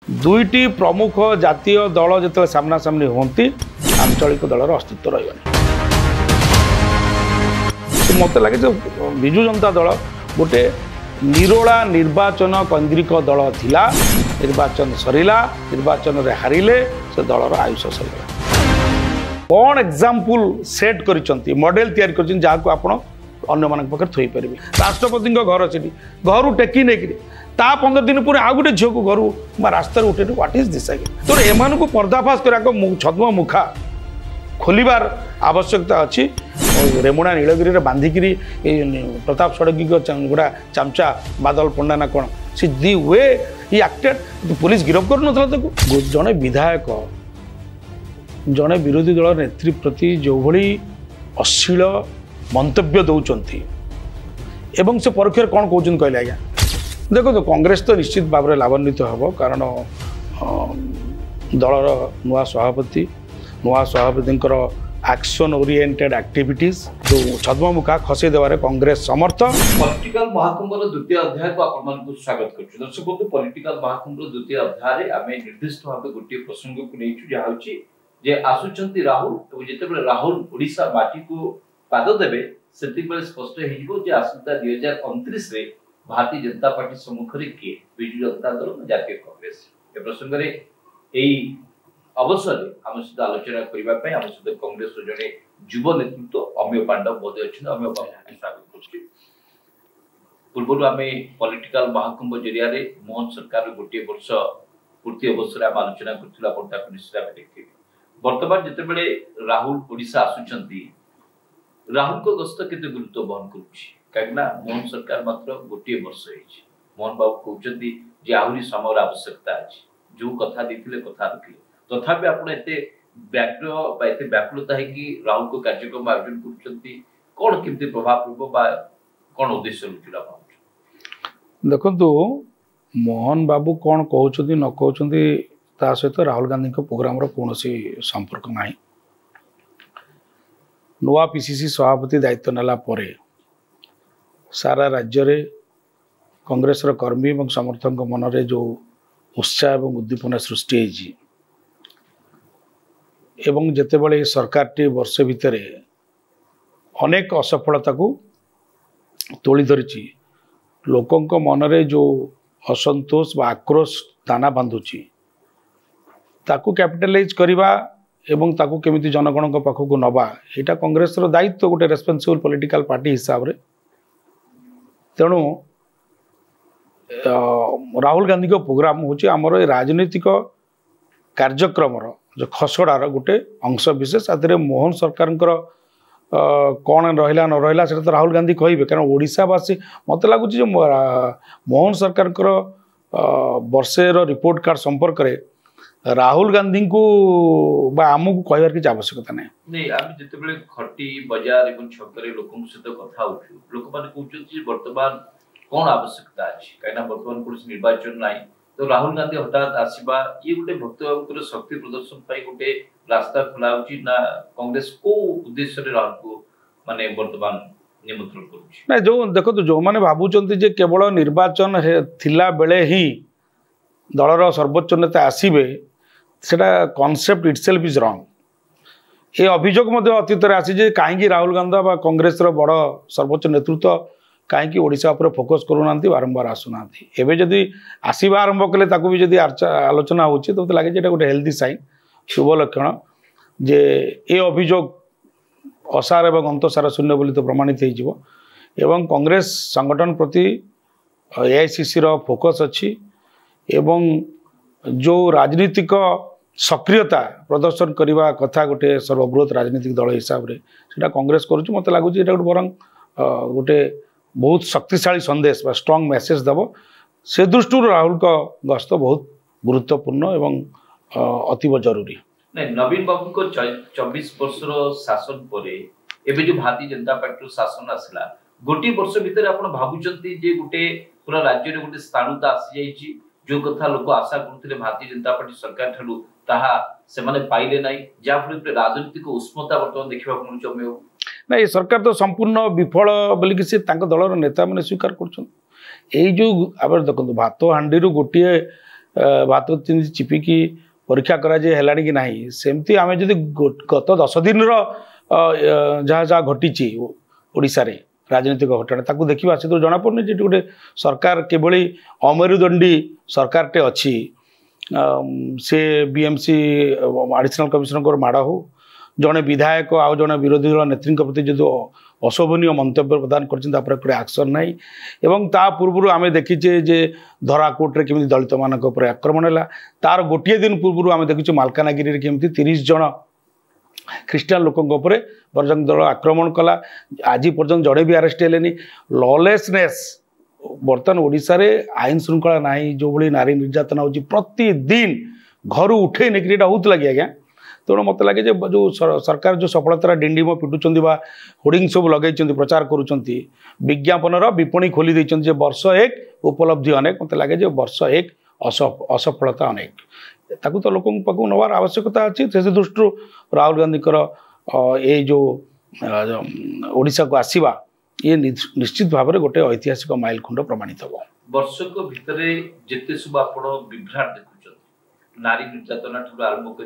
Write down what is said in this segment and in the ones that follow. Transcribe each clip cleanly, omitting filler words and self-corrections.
दुईटी प्रमुख जातीय दल जो सामना सामनी होती आंचलिक दलर अस्तित्व रही मत लगे जो विजु जनता दल गोटे निरोला निर्वाचन केन्द्रिक दल थिला निर्वाचन सरीला निर्वाचन रे हारिले से दलर आयुष सरीला कौन एग्जाम्पल सेट कर मॉडल तैयारी कर जहाँ आपण अन्य मान पाखे थोई पारे राष्ट्रपति घर से घर टेकी नहीं ता 15 दिन पर आउ गोटे झील को घर रास्तार उठे व्हाट इज दिस तो एम को पर्दाफाश कर छद्म मुखा खोलिबार आवश्यकता अच्छी रेमुणा नीलगिरी बांधिकी प्रताप षडंगी गोटा चामचा बादल पंडा ना कौन सी दी वे ही एक्टेड पुलिस गिरफ कर जड़े विधायक जड़े विरोधी दल नेत्री प्रति जो भली अश्लील मंतव्य दौरान एवं से परोक्ष कौन कहते कहले आज्ञा देखो तो कांग्रेस तो निश्चित भाव में लाभान्वित हम कारण दलर नुआ सभापति एक्शन ओरिएंटेड एक्टिविटीज जो छद्ममुखा खसई देवारे कांग्रेस समर्थ पॉलिटिकल महाकुंभर द्वितीय अध्याय को आपण स्वागत करछु दर्शकों पॉलिटिकल महाकुंभर द्वितीय अध्याय आमे निर्दिष्ट भाव गोटे प्रसंग को नेछु जहा होची जे आसुचंती राहुल तो जेतेबे राहुल ओडिशा माटी को पाद देबे सेतिबेले स्पष्ट हेजिबो जे आसुता 2029 रे भारतीय जनता पार्टी सम्मुख रे के विजु जनता दल जातीय कांग्रेस ए प्रसंग रे एई अवसर आम सहित आलोचना करने आम सहित कांग्रेस जड़े युव नेतृत्व अमेय पांडव बोध अच्छे अमेय स्वागत कर पूर्व आम पॉलिटिकल महाकुंभ जरिया मोहन सरकार गोटे वर्ष पूर्ति अवसर आम आलोचना कर निश्चित देखिए बर्तमान जितेबले राहुल ओडिशा आसुचंती राहुल को गस्त केते गुरुत्व बहन करुछि मोहन सरकार मात्र गोटे वर्ष होइछि मोहन बाबू कहउछंती जे आहुरी समय आवश्यकता अछि जो कथा देथिले कथा रखिले तथापि आपण एते व्याग्र एते व्याकुलता है कि राहुल को कार्यक्रम आयोजन करछंती कोन केमते प्रभाव पड़बो बा कोन उद्देश्य रुचिला पाउछ देखंतु मोहन बाबू कोन कहउछंती न कहउछंती ता सहित राहुल गांधी को प्रोग्राम रो कोनोसी संपर्क नाही नुआ पीसीसी सभापति दायित्व नेला परे सारा राज्य रे कांग्रेस रो कर्मी और समर्थक मन रे जो उत्साह और उद्दीपना सृष्टि होइछि एवं जितेबाला सरकार टी वर्ष भितर अनेक असफलता को तोली धरी लोकों मनरे जो असंतोष व आक्रोश दाना बांधुची ताकू कैपिटलाइज करवा एवं ताकू केमिति जनगण पाखक नवा यहाँ कांग्रेस रो दायित्व गोटे रेस्पॉन्सिबल पॉलिटिकल पार्टी हिसाब रे तेणु राहुल गांधी को प्रोग्राम होची हमर राजनीतिक कार्यक्रम जो खसड़ार गोटे अंश विशेष आदि मोहन सरकार कौन रहा न रहा से तो राहुल गांधी कहे कारण ओडिशावासी मत लगुच जो मोहन सरकार वर्षे रिपोर्ट कार्ड संपर्क में राहुल गांधी को आमको कहबार किसी आवश्यकता नहीं आम जिते खटी बाजार और छक लोकों सहित कथा लोक मैंने कहते बर्तमान कौन आवश्यकता अच्छी कहीं बर्तमान कौन निर्वाचन ना तो राहुल गांधी हठात आसवा ये गोटे भक्त बाबू शक्ति प्रदर्शन गोटे रास्ता खोला ना कांग्रेस को उद्देश्य राहुल को माने वर्तमान निमंत्रण कर जो देखो जो मैंने भावुं केवल निर्वाचन थिला बेले ही दलर सर्वोच्च नेता आसवे सेटा कॉन्सेप्ट इटसेल्फ इज रॉन्ग ये अभियोग अतीत आसी कहीं राहुल गांधी कांग्रेस बड़ सर्वोच्च नेतृत्व कहीं ओडिशा पर फोकस करूना बारंबार आसुना एवं जदि आसवा आरंभ कले भी जदि आलोचना होती तो लगे गोटे हेल्दी साइन शुभ लक्षण जे ये अभियोग असार एवं अंतसार शून्य बोली तो प्रमाणित हो कांग्रेस संगठन प्रति एआईसीसी रो फोकस अच्छी एवं जो राजनीतिक सक्रियता प्रदर्शन करने कथा गोटे सर्वबृहत राजनीतिक दल हिसाब से कांग्रेस करुच्च मत लगुच गोटे बरं गोटे बहुत शक्तिशाली संदेश बा स्ट्रॉन्ग मेसेज दब से दृष्टि राहुल का गस्त बहुत गुरुत्वपूर्ण एवं अतीव जरूरी नहीं नवीन बाबू को 24 वर्ष शासन पर एबे जो भारतीय जनता पार्टी शासन आसला गोटे वर्ष भितर आपण भाबुचंती जे गोटे पूरा राज्य रे गोटे स्थाणुता आसी जाईची जो कथा लोक आशा करथिले भारतीय जनता पार्टी सरकार ठलु ताहा से माने पाइले नै जा फल राजनीतिक उष्मता वर्तमान देखिबा मिलुछ मे ना ये सरकार तो संपूर्ण विफल बोलिक से दलर नेता मैंने स्वीकार कर जो आप देखो भात हांडी गोटे भात चिपिकी परीक्षा करा जे हेलानी कि नहीं सेमती आम जदि गत 10 दिन जहाँ जहाँ घटी ओडिशा रे राजनीतिक घटना ताकू देखा से तो जना पड़नी गोटे सरकार किभली अमेरुदंडी सरकार टे अच्छी से बीएमसी एडिशनल कमिशनर माड़ हो जड़े विधायक आउ जड़े विरोधी दल नेत्री प्रति जो अशोभनीय मंतव्य प्रदान कर एक्शन ना एवं ता पूर्व आम देखीचे जे धराकोटे केमी दलित मान आक्रमण है तार गोटे दिन पूर्व आम देखीचे मालकानगिरी केमी 30 जन ख्रीस्टान लोकों बरजंग दल आक्रमण कला आज पर्यटन जड़े भी आरेस्ट हेलेनी लॉलेसनेस बर्तमान ओडिशा रे आईन श्रृंखला ना जो भाई नारी निर्यातना हो प्रतिदिन घर उठे नहीं होता कि आज्ञा तेणु मत लगे जो सरकार जो सफलतार डिंडिम पिटुंट होर्डिंग सब लगे प्रचार करुँच विज्ञापन विपणी खोली देते वर्ष 1 उपलब्धि अनेक मत लगे वर्ष 1 असफलता अनेक ताकू तो लोक पाक नवार आवश्यकता अच्छी से दृष्टि राहुल गांधी ये जो ओडिशा को आसवा ये निश्चित भाव में गोटे ऐतिहासिक माइलखुंड प्रमाणित हम वर्षक भितर जिते सब आप विभ्राट देखुं नारी निर्यातना ठूँ आरंभ कर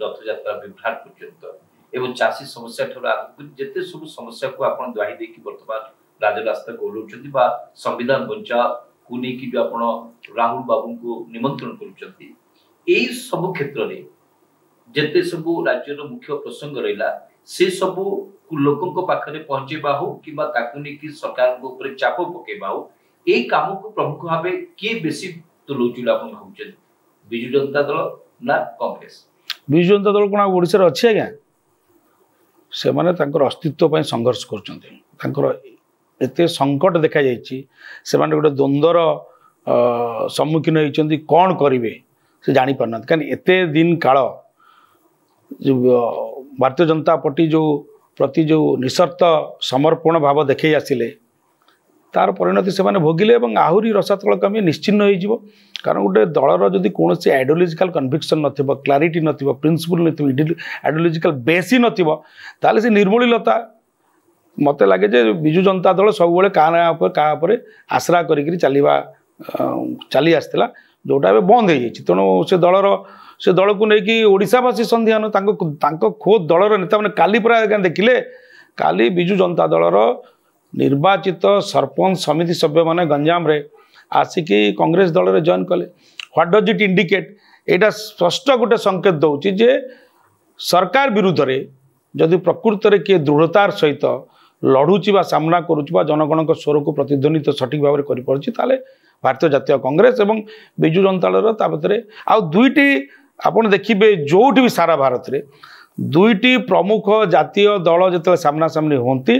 रथ यात्रा विभ्राट पर्यंत एवं चाषी समस्या ठूँ आरंभ कर जिते सब समस्या को आप दुहाई देकी बर्तमान राजरास्ता को ओह्लाउछन्ति संविधान बंचा को लेकिन जो आप राहुल बाबू को निमंत्रण कर सब क्षेत्र में जिते सब राज्यर मुख्य प्रसंग रहा से सब लोकों पाखे पहुंचेबा हो कि सरकार चाप पकेबा हो यही काम को प्रमुख भाव किए बेसी तुलाऊँ आप भावुं विजु जनता दल ना कांग्रेस विजु जनता दल कौन ओडिशा अच्छी आज्ञा से माने अस्तित्व पर संघर्ष करते संकट देखा से गोटे द्वंद्वर सम्मुखीन होती कौन करेंगे से जापार कहीं एत दिन काल जो भारतीय जनता पार्टी जो प्रति जो निशर्त समर्पण भाव देखे आसिले तार परिणति से भोगिले आहरी रसातल कमी निश्चिन्न हो कारण गोटे दलर जदि कौन आइडियोलॉजिकल कन्विक्शन न क्लारिटी न प्रिंसिपल न आइडियोलॉजिकल बेस ही से निर्मूलता मत लगे जे विजु जनता दल सब क्या आसरा करी चली आसला जोटा बंद हो तेणु से दल को लेकिन ओडिशावासी संध्यान खोद दलर नेता मैंने काली पूरा देखिले काली विजु जनता दलर निर्वाचित सरपंच समिति सभ्य माने गंजाम रे आसिकी कांग्रेस दल रे जॉइन कले व्हाट डज इट इंडिकेट एटा स्पष्ट गोटे संकेत दौची जे सरकार विरुद्ध रे जदि प्रकृत रे किए दृढ़तार सहित लड़ुची बा सामना करुची बा जनगण स्वर को प्रतिध्वनित सठिक भाव में कर भारतीय जातीय कांग्रेस एवं विजु जनता दल भितर आ दुईटी आपण देखिए जो भी सारा भारत रे दुईटी प्रमुख जातीय दल जो सामना सामनी होती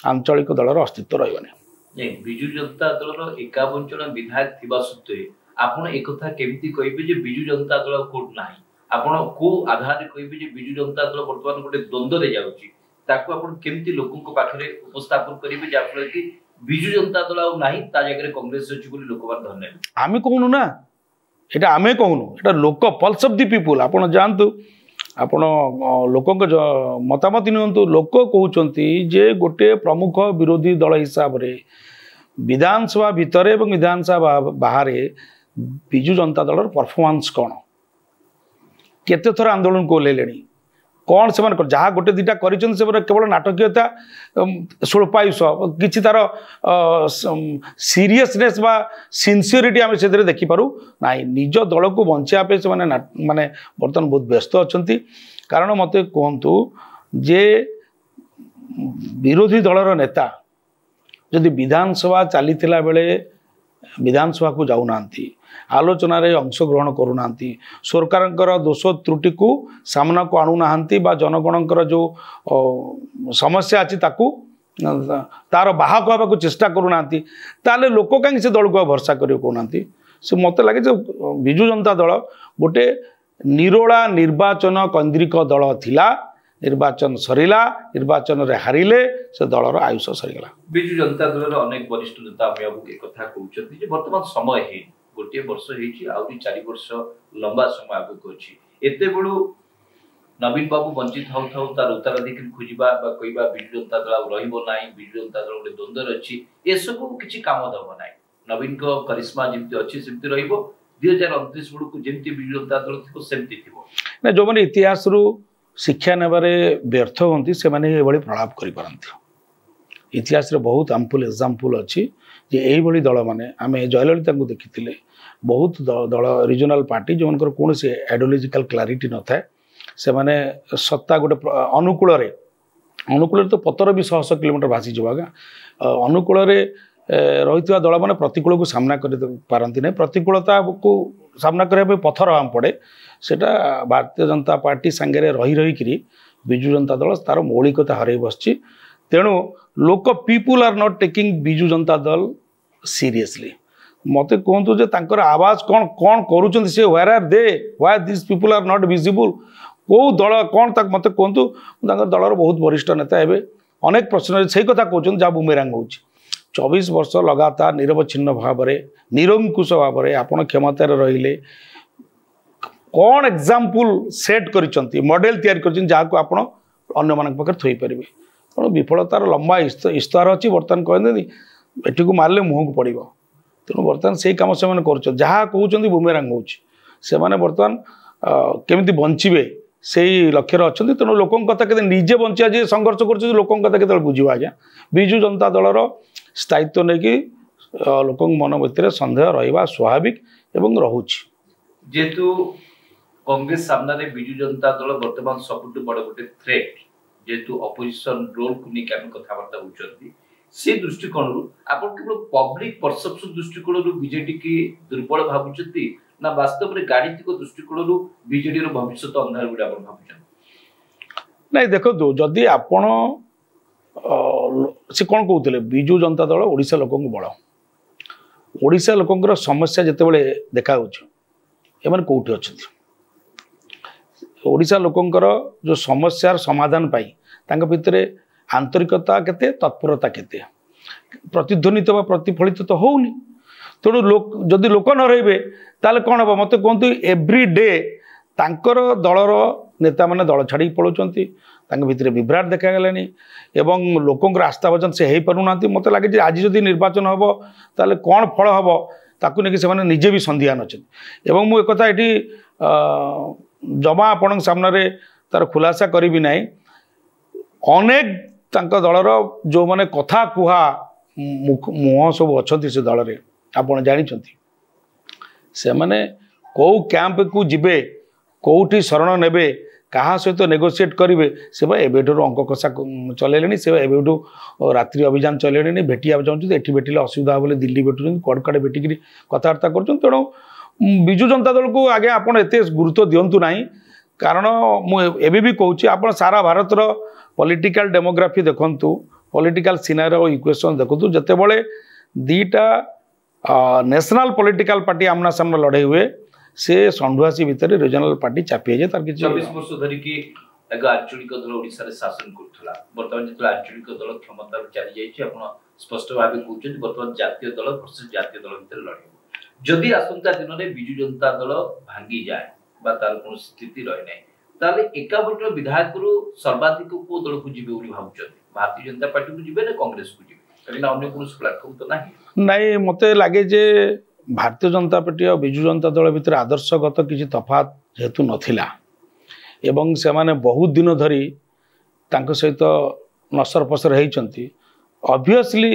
आंचलिक दलर अस्तित्व रही विजु जनता दलर 51 जन विधायक थिबा सत्वे आपण एक कथा केमती कहबे जे विजु जनता दल कोड नाही आपण को आधार रे कहबे जे विजु जनता दल वर्तमान गोटे द्वंद्व रे जाउची ताको आपण केमती लोकन को पाखरे उपस्थापन करिवे जा फल कि विजु जनता दल आ नाही ता जगह रे कांग्रेस अछि बोली लोकबान धन्य आमे कहनु ना एटा आमे कहनु एटा लोक पल्स ऑफ द पीपल आपण जानतु आपण लोकों मतामत नियंतु लोक कहते जे गोटे प्रमुख विरोधी दल हिसाब रे विधानसभा भितर एवं विधानसभा बाहर विजु जनता दल परफॉर्मेंस कौन केते थर आंदोलन को ले कौन से जहाँ गोटे दीटा कर केवल नाटकीयता स्वल्पायुष कि तार सीरियसनेस बा सिंसियरिटी आम से देखिपारू ना निज दल को बचापे से माने बर्तमान बहुत व्यस्त अच्छा कारण मत कहतु जे विरोधी दलर नेता जदि विधानसभा चली बेले विधानसभा को जाऊना आलोचन अंशग्रहण करूना सरकार दोष त्रुटि को सामना को आणुना जनगणकर जो समस्या अच्छी तार बाहक हाँक चेष्टा करूना ताले लोक कहीं से दल को भरसा कर कहना से मत लगे विजु जनता दल गोटे निरोला निर्वाचन केन्द्रिक दल थिला निर्वाचन सरिला निर्वाचन रे हारिले से दलर आयुष सरीगला विजु जनता दल अनेक वरिष्ठ नेता एक कथा कहते वर्तमान समय है गोटे वर्ष होती 4 वर्ष लंबा समय आगे अच्छी एत बड़ू नवीन बाबू वंचित थाऊ तार उत्तराधिकारी खोजा कहवा विजु जनता दल रहा विजु जनता दल गोटे द्वंद्व अच्छी ये सब किसी काम दब ना नवीन को करिश्मा जमी अच्छी सेमती 2029 बेलू जमी विजु जनता दल थी सेमती थी ना जो मैंने इतिहास रु शिक्षा नेबारे व्यर्थ होती से प्रलाप कर इतिहास रे बहुत आमफुल एग्जाम्पल अच्छी जे यही दल मैंने आम जयललिता को देखी बहुत दल रिजनल पार्टी जो कौन से आइडियोलॉजिकल क्लारिटी न थाए से माने सत्ता गोटे अनुकूल तो पतर भी 100 किलोमीटर भासी जागा अनुकूल रही दल मैंने प्रतिकूल को सामना करती नहीं प्रतिकूलता को सामना करने पथर आम पड़े सेटा भारतीय जनता पार्टी सांगे रही रही विजु जनता दल तार मौलिकता हर बस तेणु लोक पीपुल आर नॉट टेकिंग विजु जनता दल सीरियसली मते कहतु जे तांकर आवाज कौन कौन करूछन से where are they why this people are not visible को दल कौन तक मते कहतु दलर बहुत वरिष्ठ नेता एवं अनेक प्रश्न से कथा कहते जहाँ बुमेरांग हो 24 वर्ष लगातार निरवच्छिन्न भाव निरंकुश भाव आपण क्षमतार रहिले कौन एग्जाम्पल सेट कर मॉडल तैयारी कर जहाँ को आपण अन्य मान पाखे थोई पारे तेणु विफलतार लंबा इस्तार अच्छी बर्तमान कहते एटी को मारे मुह को पड़ो तेणु बर्तमान से कम से जहाँ कहते बुमेरांग होने बर्तमान केमी बचे से लक्ष्य अच्छा तेणु लोक कथा के निजे बचा जी संघर्ष कर लोक कथा के बुझा आज्ञा विजु जनता दलर स्थायित्व नहीं कि लोक मन भर सन्देह रहा स्वाभाविक एवं रोच जेहेतु कांग्रेस सामने विजु जनता दल बर्तमान सबुठ बड़ गोटे थ्रेट जेहेतु अपोजिशन रोल को नहीं आम कथबार्ता होती से दृष्टिकोण आप केवल पब्लिक परसेप्शन दृष्टिकोण बीजेडी की दुर्बल भावुंट ना वास्तव में गाणितिक दृष्टिकोण बीजेडी भविष्य अंधार गुड़ा भावुं नहीं देखो जदि आपण से कौन कहते विजु जनता दल ओडिशा लोक बड़ ओडिशा लोकंर समस्या जिते देखा एम कौटी अच्छा ओडिशा लोकंर जो समस्यार समाधान पाई भितर आंतरिकता केते तत्परता केते प्रतिध्वनित व प्रतिफलित तो होनी तेणु लोक जदि लोक न रे ताले कौन हम मत कहतु एव्री डे तांकर दलर नेता मैंने दल छाड़ी पलाउंट भितर विभ्राट देखागलानी एवं लोकंर आस्था भजन से हो पार मत लगे आज जदि निर्वाचन हम ताले कौन फल हम ताकू नहीं से निजे भी संदिहान अच्छा एवं मुझे कथा ये जमा आपण सामने तार खुलासा करी ना अनेक दलर जो मैंने कथा कुहा मुह सब अच्छा से दल में आपड़ जानते से मैंने कौ कैंप को जिबे कौटी शरण नेबे कहा सहित नेगोशिएट करेंगे से एवं अंक कषा चलैले से एवं रात्रि अभियान चलैले भेटिया चाहते एटी भेटिले असुविधा बोले दिल्ली भेटुं कड़ कड़े भेटिक कथबार्ता कर तेणु विजु जनता दल को आगे आप गुरुत्व दिंतु ना कारण मुझे भी कहूँ आप सारा भारतर पॉलिटिकल डेमोग्राफी देखु पॉलिटिकल सिनारियो इक्वेशन देखु जिते बड़े दीटा नेशनल पॉलिटिकल पार्टी आमना सामना लड़ाई हुए से षंडुआसी भितर रिजनल पार्टी चापी जाए तार 24 वर्ष धरिकी आंचलिक दल ओडिशा रे शासन करथला वर्तमान जो आंचलिक दल क्षमता चली जाइए आपण स्पष्ट भाव कहते बर्तमान जातीय दल वर्सेस जातीय दल भितर लड़े जदि आसंता दिन में विजु जनता दल भांगी जाए बा तार कोन स्थिति रही ना ताले एकावट विधायक सर्वाधिक को दल को जीवे भावुं भारतीय जनता पार्टी को जीवे ना कांग्रेस को जीवे कहीं अन्य कौन प्लाटफर्म तो नहीं मत लगे जे भारतीय जनता पार्टी और विजु जनता दल भितर आदर्शगत किसी तफात जेहेतु नथिला एवं से माने बहुत दिन धरी तांको सहित नसर पसर होती ऑब्वियसली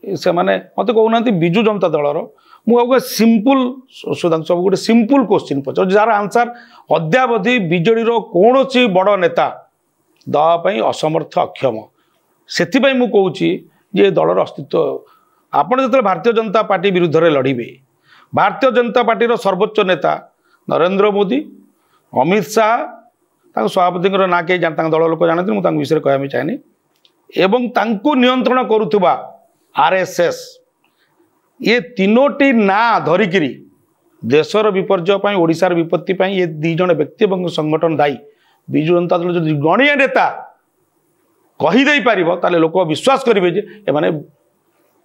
से माने मत कहना विजु जनता दलर मुझे सिंपल सुधांशु सब गोटे सिंपल क्वेश्चन पचार जार आंसर अद्यावधि विजेडी कौन बड़ नेता दवाई असमर्थ अक्षम से मुझे ये दलर अस्तित्व आपण जो भारतीय जनता पार्टी विरुद्ध में लड़े भारतीय जनता पार्टी सर्वोच्च नेता नरेंद्र मोदी अमित शाह सभापति ना कहीं दल लोक जानते मुझे विषय कहना चाहेनी एवं तांको नियंत्रण करुवा आरएसएस ये तीनोटी ना धरिकी देशर विपर्यय ओडिशार विपत्ति ये दी जन व्यक्ति और संगठन दायी विजु जनता दल जो गणिया नेता कहीदे पार लोक विश्वास करेंगे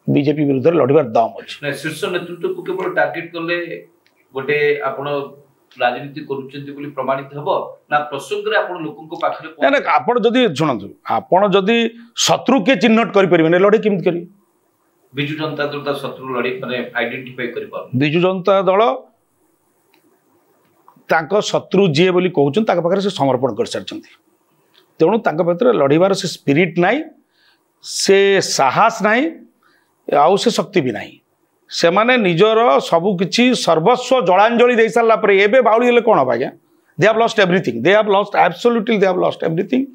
बीजेपी विरुद्ध लड़ार दम अच्छे शीर्ष नेतृत्व को केवल टार्गेट कले गोटे आपण राजनीति करुँच प्रमाणित हम ना प्रसंग में आपण जदि शुणु आपण जदि शत्रु के चिन्हट करें लड़े केमी करेंगे विजु जनता दल शत्रु लड़े माने आइडेंटिफाई कर विजु जनता दल तांको शत्रु जी बोली कहउछन ताका पाखरे से समर्पण कर सारछंती तेणु तांको भीतर लड़ीबार से स्पिरिट नाही से साहस नाही आउ से शक्ति भी नाही से माने निजर सबु किछि सर्वस्व जलांजलि दे सारला परे एबे बाउली हेले कोन हो आज्ञा they have lost everything they have lost absolutely they have lost everything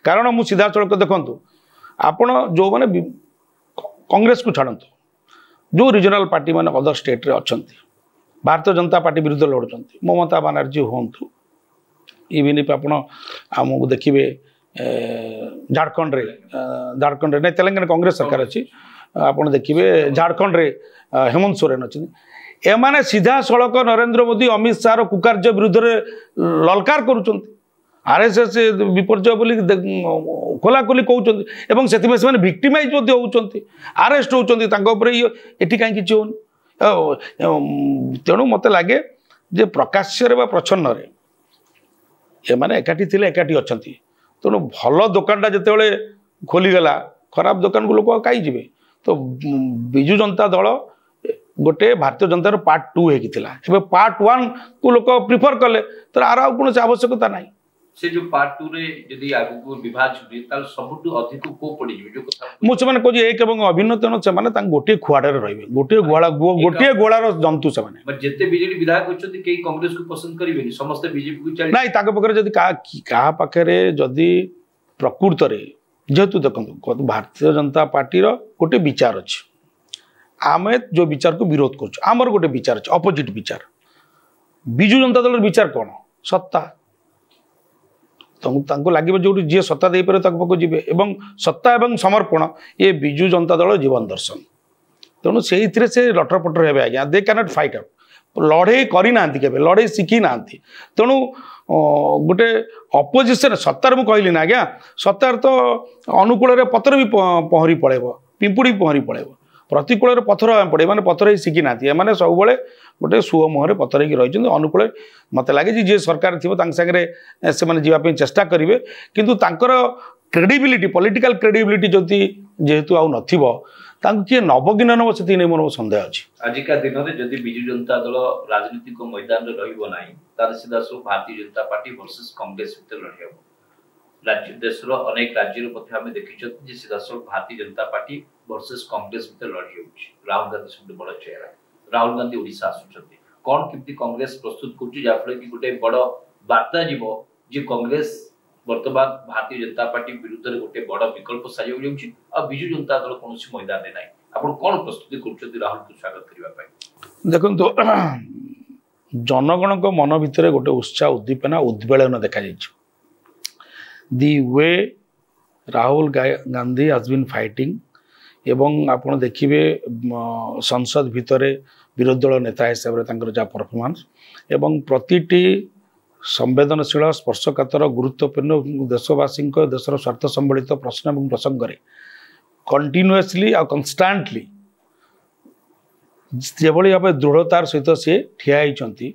कारण मु सीधा चलक देखंतु आपण जो माने कांग्रेस को छाड़तु जो रिजनल पार्टी माने अदर स्टेट रे अछंती भारतीय जनता पार्टी विरुद्ध लड़ुचंती ममता बनर्जी होंतु इवन इफ आपण आमको देखिए झारखंड रे नहीं तेलंगाना कांग्रेस सरकार अच्छी आपड़ देखिए झारखंड रे हेमंत सोरेन अच्छे एमाने सीधा सड़क नरेंद्र मोदी अमित शाह कुकार्य विरुद्ध ललकार करुँच आरएसएस विपर्जय बोली खोलाखोली कहते से भिक्टिमाइज होती आरेस्ट होती ये कहीं किसी होनी तेणु मत लगे जे प्रकाश्य प्रच्छन्न एमाने एकाठी थिले एकाठी अच्छी तेणु भल दुकानटा जिते खोलीगला खराब दुकान को लोक कहीं जी तो विजु जनता दल गोटे भारतीय जनतार पार्ट 2 होता पार्ट 1 को लोक प्रिफर कले तो आर कौन आवश्यकता ना से जो पार्ट 2 रे यदि आगु विभाजन ताल सबटु अधिक को पड़ी जो कथा मुझे कहूँ एक एवं अभिन्न तेणु से गोटे खुआड़े रही गोटे गोटे गोलार जंतु से जिते बीजेडी विधायक होचंती कई कांग्रेस को पसंद करिवेनी समस्त बीजेपी को चली नहीं ताके पाखरे जदी का पाखरे जदी प्रकृत रे जेतु देखंतु भारतीय जनता पार्टी रो गोटे विचार अछि आमे जो विचार को विरोध करछु आमर गोटे विचार अछि अपोजिट विचार बिजु जनता दल विचार कोन सत्ता तो लगे जो जी सत्ता दे पारे पाक जी एवं सत्ता एवं समर्पण ये बिजु जनता दल जीवन दर्शन तेणु से लटरपटर हे आज्ञा दे कैनट फाइट आउट लड़े करना लड़े शिखी ना तेणु गोटे अपोजिशन सत्तार मुझे कहली ना आज्ञा सत्तार तो अनुकूल पथर भी पहरी पड़ेब पिंपुड़ी पहरी पड़ेब प्रतिकूल पथर पड़े मैंने पथर ही शिखी ना मैंने सब गोटे सुओ मुहर पथर रही अनुकूल मत लगे जी सरकार थी सागरे से जावाई चेष्टा करेंगे किंतु क्रेडिबिलिटी पॉलिटिकल क्रेडिबिलिटी जदि जेहेतु आउ नथिबो किए नवगिन नब से मोर सन्देह अच्छी आजिका दिन में जदि बिजु जनता दल राजनीतिक मैदान में रहिबो नाही तार सीधा सब भारतीय जनता पार्टी वर्सेस कांग्रेस भीतर लड़िया राज्य देशर अनेक राज्य आम देखी सीधा सब भारतीय जनता पार्टी वर्सेस कांग्रेस भीतर लड़ी होउछि राहुल गांधी सब बड़ चेहरा राहुल गांधी ओडिशा आसुचंती कौन किमती कांग्रेस प्रस्तुत करुछि जाफल कि गोटे बड़ वार्ता जीव जे कांग्रेस वर्तमान भारतीय जनता पार्टी विरुद्ध गोटे बड़ विकल्प साजिया जाउछि आ बिजु जनता दल कौन मैदान में नाही आपण कौन प्रस्तुति करुछथि राहुल को स्वागत करबा पई देखंतु जनगण को मन भितर गोटे उत्साह उद्दीपना उद्वेलन देखा जाइछ the way Rahul Gandhi has been fighting एवं आपण देखिए संसद भितर विरोधी दल नेता हिसाब से जहाँ परफॉर्मेंस एवं प्रतिटी संवेदनशील स्पर्शकातर गुरुत्वपूर्ण देशवासी देशर स्वार्थ संबलित प्रश्न और प्रसंग में कंटिन्यूअसली आ कन्स्टांटली जो भाव दृढ़तार सहित सी ठिया होती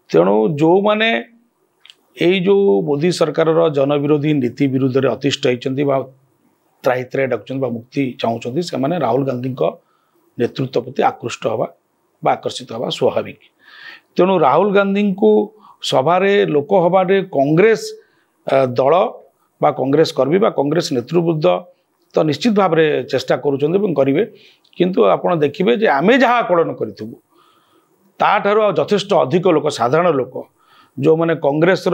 तेणु जो मैंने यही जो मोदी सरकार जनविरोधी नीति विरुद्ध में अतिष्ठ होती त्राही त्राही डाकुंट मुक्ति चाहूँगी से मैंने राहुल गांधी नेतृत्व प्रति आकृष्ट हवा आकर्षित हवा स्वाभाविक तेणु राहुल गांधी को सभारे लोक हबारे कांग्रेस दल बा कांग्रेस कर्मी बा कांग्रेस नेतृवृंद तो निश्चित भाव में चेष्टा करेंगे किंतु आपड़ देखिए जे आमे जहाँ आकलन करूँ ताठार यथेष्ट अधिक लोक साधारण लोक जो मैंने कांग्रेस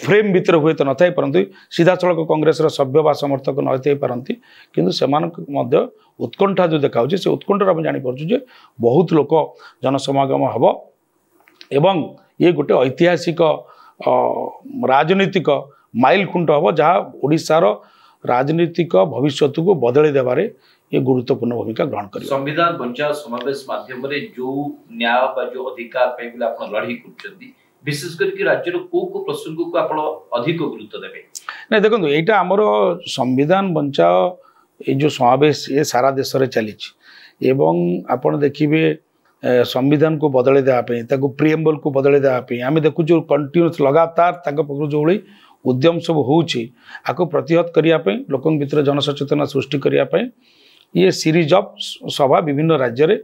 फ्रेम भीतर हुए तो नथाई पारती सीधा सड़क कांग्रेस सभ्य बा समर्थक नई पारती किंतु से उत्कंठा जो देखा से उत्कंठा आम जापर बहुत लोक जनसमागम हम एवं ये गोटे ऐतिहासिक राजनीतिक माइल खुंट हम जहाँ ओडिशार राजनीतिक भविष्य को बदल देवारे ये गुरुत्वपूर्ण भूमिका ग्रहण कर संविधान बंचाओ समावेश माध्यम जो न्याय जो अधिकार लड़ी कर विशेष करके राज्य को प्रसंग को आप अधिक गुरुत्व देवे नहीं देखो यहाँ आमर संविधान बंचाओ ये जो समावेश ये सारा देश में चली आप देखिए संविधान को बदल देवाई प्रिएम्बल को बदल देवाई आम देखु कंटिन्यूस लगातार जो उद्यम सब हो प्रतिहत करने लोक भीतर जनसचेतना सृष्टि करने ये सीरीज ऑफ सभा विभिन्न राज्य में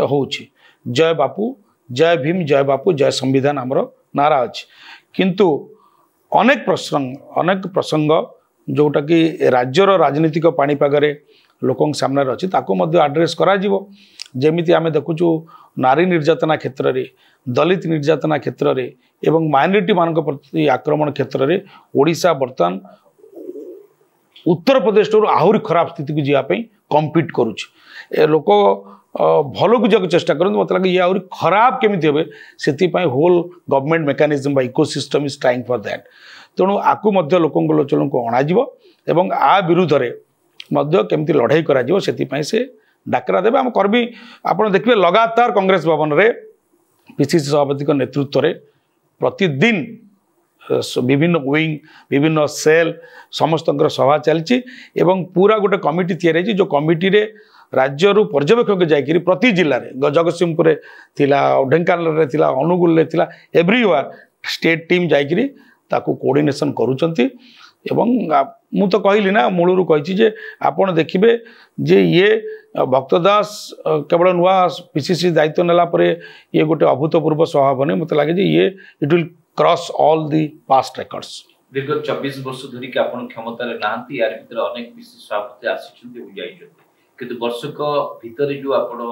हो जय बापू जय भीम जय बापू जय संविधान आमर नारा अच्छी किंतु अनेक प्रसंग जोटा कि राज्यर राजनीतिक पाणीपागे लोक सामने अच्छी ताको आड्रेस करमिति आम देखुचु नारी निर्यातना क्षेत्र में दलित निर्यातना क्षेत्र में एवं माइनॉरिटी मान प्रति आक्रमण क्षेत्र में ओडिशा बर्तमान उत्तर प्रदेश आहरी खराब स्थिति को जावाई कम्पीट करुच्चे लोक भल को जाक चेष्टा करते मतलब लगे ये आहरी खराब केमी हे से whole government mechanism ecosystem is trying for that तेणु आपको लोक लोचन को अणाव आ विरुद्ध में केमती लड़ाई कर डाकरा देवे आम कर्मी आपड़ देखिए लगातार कांग्रेस भवन में पीसीसी सभापति नेतृत्व में प्रतिदिन विभिन्न विंग विभिन्न सेल समस्त सभा चलती पूरा गोटे कमिटी तैयारी जो कमिटी रे राज्य पर्यवेक्षक जाकि प्रति जिले में जगतसिंहपुर ढेंकानाल अनुगुल एव्रीवेयर स्टेट टीम जाकि कोऑर्डिनेशन करुचंती मु तो कहली ना मूलरू कही आपड़ देखिए जे ये भक्तदास केवल नुआ पीसीसी दायित्व नेला परे ये गोटे अभूतपूर्व स्वभाव नहीं मत लगे ये it will cross all the past records दीर्घ 24 वर्ष धरी कि आपण क्षमता रे नांती यार भीतर अनेक पीसीसी सभापति आसीचंती हो जाइछंती किंतु वर्षक भीतर जो आपण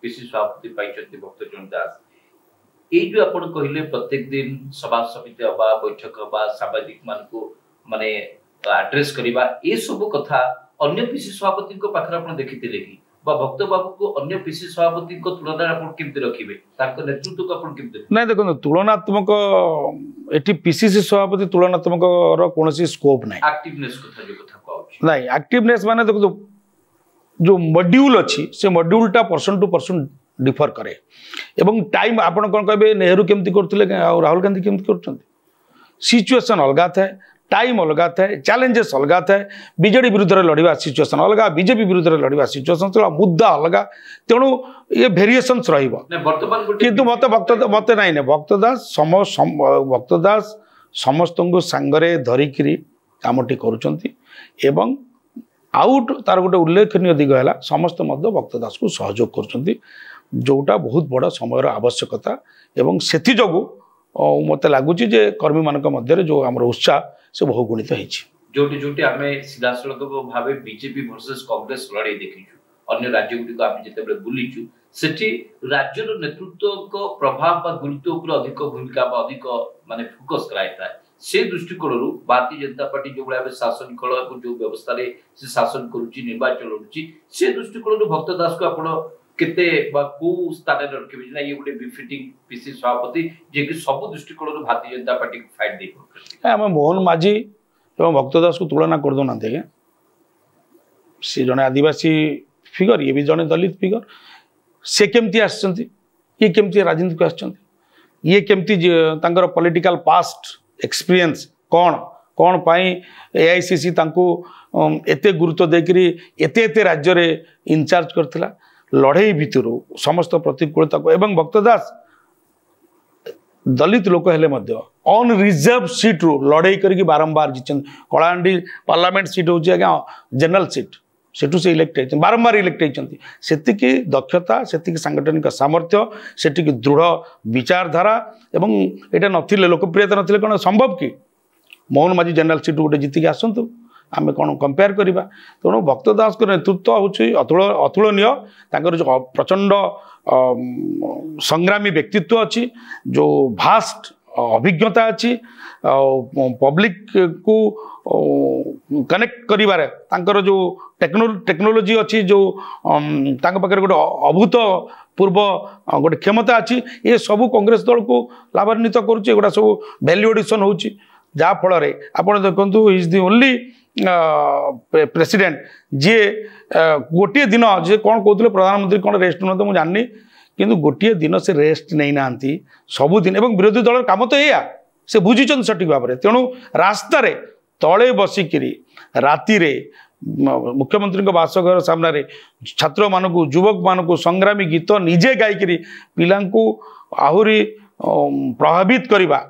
पीसीसी सभापति पाइछंती भक्तचरण दास ए जो आपण कहिले प्रत्येक दिन सभा समिति अबा बैठक अबा सामाजिक मान को माने एड्रेस करिबा ए सब कथा अन्य पीसीसी सभापति को पाखर आपण देखिथिले कि बा भक्त बाबू को अन्य पीसीसी सभापति को तुलना आपण केमते रखिबे ताको नेतृत्व को आपण केमते नहीं देखो तुलनात्मक एटी पीसीसी सभापति तुलनात्मक रो कोनोसी स्कोप नहीं एक्टिवनेस कथा जो कथा कहू नहीं एक्टिवनेस माने देखो जो मॉड्यूल अच्छी से मॉड्यूलटा पर्सन टू पर्सन डिफर करे एवं टाइम आपण कोन कहबे नेहरू केमती करथिले राहुल गांधी केमती करछंती सिचुएशन अलगा था टाइम अलग था चैलेंजेस अलग था बीजेडी विरुद्ध लड़वा सिचुएशन अलग बीजेपी विरुद्ध लड़वा सिचुएशन मुद्दा अलग तेणु ये भेरिएशंस किंतु मत नाई भक्तदास समस्त को सांगरे धरिकी कामटी करुँच आउट तार गोटे उल्लेखनीय दिग है समस्त भक्तदास को सहयोग कर जोटा बहुत बड़ा समय आवश्यकता एवं से मत लगुच कर्मी मान मध्य जो आम उत्साह से बहु गुणित जोटी जोटी आम सीधा सड़क भाव बीजेपी वर्सेस कांग्रेस लड़ाई देखीचु अन्य राज्य गुड़ी आम जिते बुलीचु सेठी राज्य नेतृत्व को प्रभाव गुरुत्व उपर अधिक भूमिका अधिक माने फोकस कराइता से दृष्टिकोण भारतीय जनता पार्टी जो भाव शासन कल जो व्यवस्था से शासन करुच्ची निर्वाचन लड़ुची से दृष्टिकोण भक्तदास को आपण केते बा को स्थान रे रखिबे ना ये गोटे बिफिटिंग पीसी सभापति जे कि सब दृष्टिकोण भारतीय जनता पार्टी को फाइट दे करते हम मोहन माझी एवं भक्तदास को तुलना कर दो ना देखे सी जने आदिवासी फिगर ये भी जने दलित फिगर से केमती आछंती ये केमती राजनीति को आछंती ये केमती तांकर पॉलिटिकल पास्ट एक्सपीरियंस कौन कौन पाई एआईसीसी तांको एते गुरुत्व देकरी एते एते राज्य रे इनचार्ज करथिला लड़ाई भितर समस्त प्रतिकूलता को एवं भक्तदास दलित लोक हेले मध्य ऑन रिजर्व सीट रू लड़ाई करके बारंबार जीचन कलाहांडी पार्लियामेंट सीट होची आज्ञा जनरल सीट सेठू से इलेक्ट होती बारंबार इलेक्ट होती सेतिकी दक्षता सेतिकी सांगठनिक सामर्थ्य सेतिकी दृढ़ विचारधारा एवं एटा नथिले लोकप्रियता नथिले कोन संभव कि मोहन माझी जनरल सीट गोटे जीतिकी आसतु आम कौन कंपेयर करवा तेणु भक्तदास नेतृत्व हूँ अतुलनीय जो प्रचंड संग्रामी व्यक्तित्व अच्छी जो भास्ट अभिज्ञता अच्छी पब्लिक को कनेक्ट कर जो टेक्नोलोजी अच्छी जो पाखे गोटे अभूतपूर्व गोटे क्षमता अच्छी ये सब कांग्रेस दल को लाभान्वित करुँचा सब वैल्यू एडिशन हो जहाँ फल आप देखु इज दी ओनली प्रेसिडेंट जी गोटे दिन जे कौन कहते प्रधानमंत्री कौन रेस्ट ना मुझे जाननी किंतु गोटे दिन से रेस्ट नहीं ना सबुदिन एवं विरोधी दल काम तो या से बुझीचंद सठिक भाव में तेणु रास्त तले बसिकी राति मुख्यमंत्री बासघर सामने छात्र मानक युवक मानक संग्रामी गीत निजे गायिकी पिला आहरी प्रभावित करवा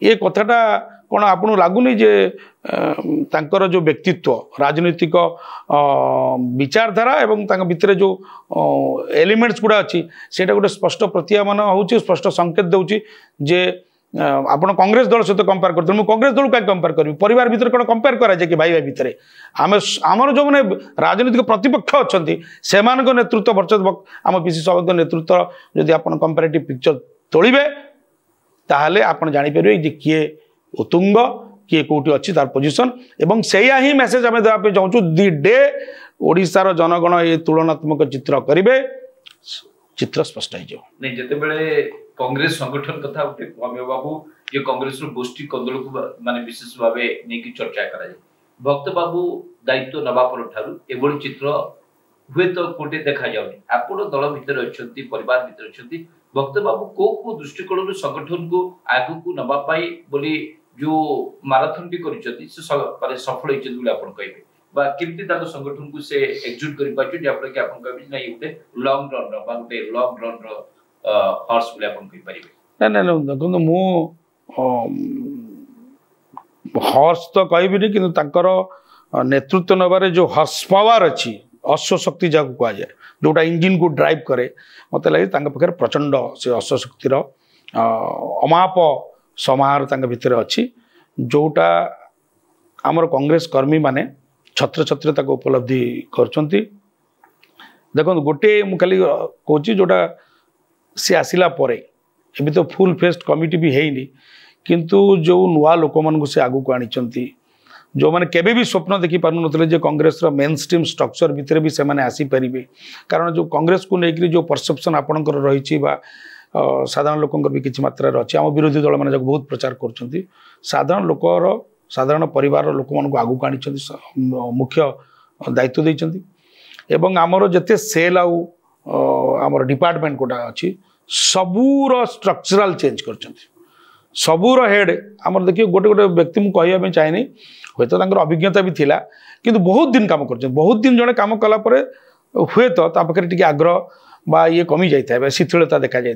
ये कथाटा कौन आपको लगुनि जे तांकर जो व्यक्तित्व राजनीतिक विचारधारा एवं भितर जो एलिमेंट्स गुड़ा अच्छी से गोटे स्पष्ट प्रतीयमान हो स्पष्ट संकेत दौर जे ଆପଣ କଂଗ୍ରେସ ଦଳ ସହିତ କମ୍ପେୟାର କରୁଥିଲେ ମୁଁ କଂଗ୍ରେସ ଦଳକୁ କାହିଁ କମ୍ପେୟାର କରିବି ପରିବାର ଭିତରେ କ'ଣ କମ୍ପେୟାର କରାଯାଏ କି ଭାଇ ଭାଇ ଭିତରେ ଆମେ ଆମର ଯେଉଁମାନେ ରାଜନୈତିକ ପ୍ରତିପକ୍ଷ ଅଛନ୍ତି ସେମାନଙ୍କ ନେତୃତ୍ୱ ବର୍ଷ ଆମ ପିସି ସଭାଙ୍କ ନେତୃତ୍ୱ ଯଦି ଆପଣ କମ୍ପାରେଟିଭ୍ ପିକ୍ଚର ତୋଳିବେ ତାହେଲେ ଆପଣ ଜାଣିପାରିବେ ଯେ କିଏ ଉତ୍ତୁଙ୍ଗ କିଏ କେଉଁଠି ଅଛି ତାର ପୋଜିସନ୍ ଏବଂ ସେଇଆ ହିଁ ମେସେଜ ଆମେ ଦେବା ପାଇଁ ଚାହୁଁଛୁ ଦି ଡେ ଓଡ଼ିଶାର ଜନଗଣ ଏ ତୁଳନାତ୍ମକ ଚିତ୍ର କରିବେ ଚିତ୍ର ସ୍ପଷ୍ଟ ହେଇଯିବ नहीं ଯେତେବେଳେ कांग्रेस संगठन कथा उठे अमिय बाबू ये कांग्रेस गोष्ठी कंदल को माने विशेष भाव नहीं चर्चा करा भक्त बाबू दायित्व नवा पर ठारू एभली चित्र हुए तो कोटे देखा जाउनी आपण दल भितर अछंती परिवार भितर अछंती भक्त बाबू को दृष्टिकोण संगठन को आगु को नवा पाई बोली जो माराथन भी करिसती से सफल होइछन बोली आपण कहबे बा केमती ताको संगठन को से एक्जिक्यूट करि पाछु जे आपण के आपण कहबे नै उठे लॉन्ग रन रो बा उठे लॉन्ग रन रो हॉर्स बोली आपण कहि परिबे ना ना देखो मु हॉर्स तो कहबी कि तांकर नेतृत्व नबारे जो हॉर्स पावर अच्छी अश्वशक्ति जहाँ कह जाए जोटा इंजिन को ड्राइव करे मत लगे पाखे प्रचंड से अश्वशक्तिर अमाप समाहार भितर अच्छी जोटा आमर कांग्रेस कर्मी माने छत्र छत्र उपलब्धि करछंती देखो गोटे मु खाली कहूँ जोटा सी आसिला परे एबी तो फुल फेस्ट कमिटी भी हैनी किंतु जो नुआ लोक मान से आगू को आनी जो मैंने केबे भी स्वप्न देखी पार नथिले कांग्रेस मेन स्ट्रीम स्ट्रक्चर भितर भी से आसीपर कारण जो कांग्रेस को लेकर जो परसेप्शन आपणकर रही साधारण लोकंर भी किसी मात्रा अच्छी आम विरोधी दल मैंने बहुत प्रचार कर साधारण लोकर साधारण परिवार लोक मान आगू को आनी मुख्य दायित्व देइछंती एवं आमर जते सेल आमर डिपार्टमेंट कोटा अच्छी सबूर स्ट्रक्चराल चेंज करछंती सबूर हेड आमर देखिए गोटे गोटे व्यक्ति मुझे कहवाई चाहे हे तो अभिज्ञता भी थिला किंतु बहुत दिन काम कर बहुत दिन जड़े कम कलापर हुए तो टी आग्रह बा ये कमी जाए शिथिलता देखा जाए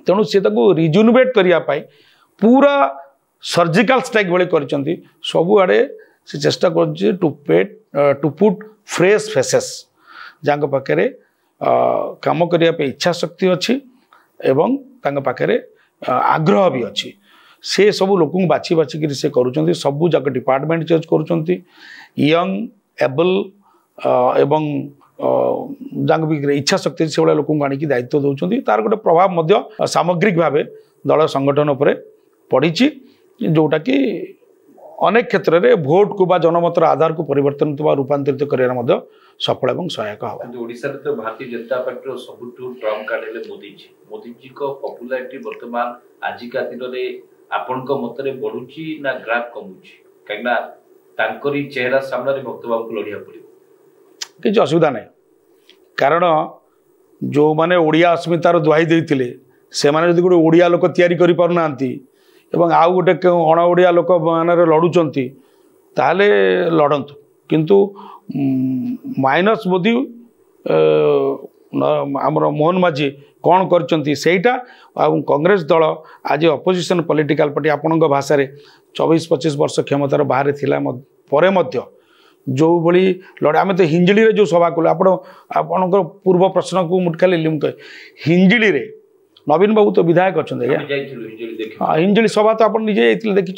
तेणु सी रिजुनोवेट करने पूरा सर्जिकल स्ट्राइक भाई कर सबुआड़े से चेष्टा कर टू पुट फ्रेश फेसेस जहाँ पाखे काम करने इच्छा शक्ति अच्छी एवं पाखे आग्रह भी अच्छी से सबू लोक बाछी बाछिकी से करुँच सबू जाक डिपार्टमेंट चेंज करुँच यंग एबल एवं जहाँ भी इच्छा शक्ति से भाया लोक आनिकी दायित्व दौरान तार गोटे प्रभाव सामग्रिक भाव दल संगठन उपर पड़ी जोटा कि अनेक क्षेत्र में भोट को जनमतर आधार को परिवर्तन रूपांतरित कर सफल और सहायक हम ओडिशा तो Bharatiya Janata party सबुठ Trump card Modi ji को पॉपुलैरिटी वर्तमान आजिका दिन में आपण मतरे बढ़ुची ना ग्राफ कमुची कहीं चेहरा सामने भक्त बाबू को लड़िया पड़ो किसी असुविधा नहीं कारण जो माने ओडिया अस्मितार दुहाई देते से माने गोटे ओडिया लोक तैयारी करि पारना आउ गोटे अण ओडिया लोक मान लड़ुंट ताले लड़तु किंतु माइनस मोदी आमर मोहन माझी कौन करटा कांग्रेस दल आज अपोजिशन पॉलिटिकल पार्टी आपण भाषा 24-25 वर्ष क्षमतार बाहर थिला जो भली लड़े आम तो हिंजिली जो सभा कलु आपण पूर्व प्रश्न को मुठखाली हिंजिली रे नवीन बाबू तो विधायक अच्छा हिंजिली सभा तो आप निजे देखी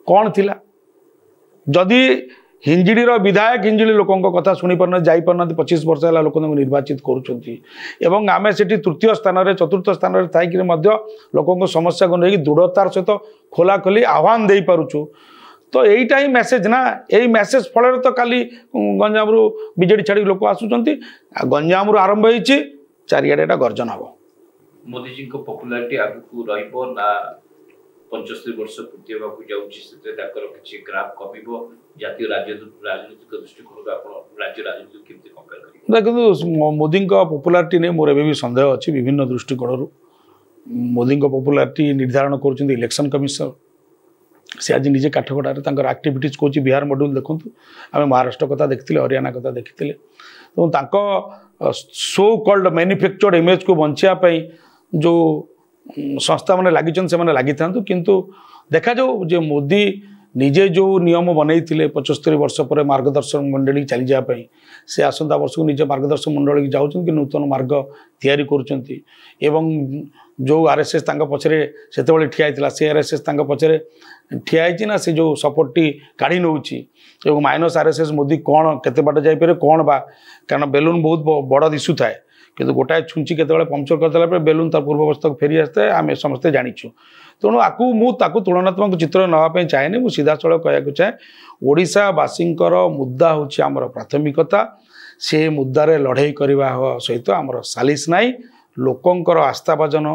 कौन थिला जदि हिंजिड़ीर विधायक हिंजिड़ी लोकों कथा शुणी पारना जापारना 25 वर्ष है लोक निर्वाचित करुँच आम से तृतीय स्थान चतुर्थ स्थान थी लोकों समस्या को लेकिन दृढ़तार सहित खोलाखोली आह्वान दे पारुछु तो यहीटा ही मेसेज ना यही मेसेज फल तो काली गंजाम बीजेडी छाड़ी लोक आसुंच गंजाम आरंभ हो चारिआडे गर्जन हम मोदी जी को पॉपुलैरिटी आगु रहिबो ना 75 वर्ष पूर्ति होगा जाऊँगी ग्राफ कमिबो जातीय राजनीतिक दृष्टिकोण राज्य राजनीति केमती कंपेयर करिबो देखो मोदी पॉपुलैरिटी नहीं मोर भी सन्देह अच्छी विभिन्न दृष्टिकोण मोदी पॉपुलैरिटी निर्धारण कर इलेक्शन कमिशन से आज निजे काठगड़ार आक्टिविटीज कौन बिहार मॉड्यूल देखूँ आम महाराष्ट्र कथा देखते हरियाणा कथा देखते तो सो कल्ड मैन्युफैक्चर्ड इमेज को बचाई जो संस्था मैंने लगी से लगी था किंतु देखा जाऊ जे मोदी निजे जो नियम बनई 75 वर्ष पर मार्गदर्शन मंडली चली जाए से आसंता वर्ष को निज मार्गदर्शन मंडल की जाऊँ कि नूतन मार्ग तैयारी करुँच जो आरएसएस पछरे से ठिया से आरएसएस पछरे ठियाई ना से जो सपोर्टी काढ़ी नौ माइनस आरएसएस मोदी कौन केते बाट जापर कौन बा कारण बेलून बहुत बड़ दिशु थाए कि गोटाए छुंची केतबेले पंक्चर करदेला बेलून तार पूर्व अवस्था को फेरी आसता है आम समस्ते जाचु तेणु आपको मुझे तुलनात्मक चित्र नापी चाहे मुझे सीधा सड़क कहूँ चाहे ओडिशावासींकर मुद्दा हूँ आमर प्राथमिकता से मुद्दारे लड़ाई करने सहित आमर सालिस नाई लोकंकर आस्थाभाजन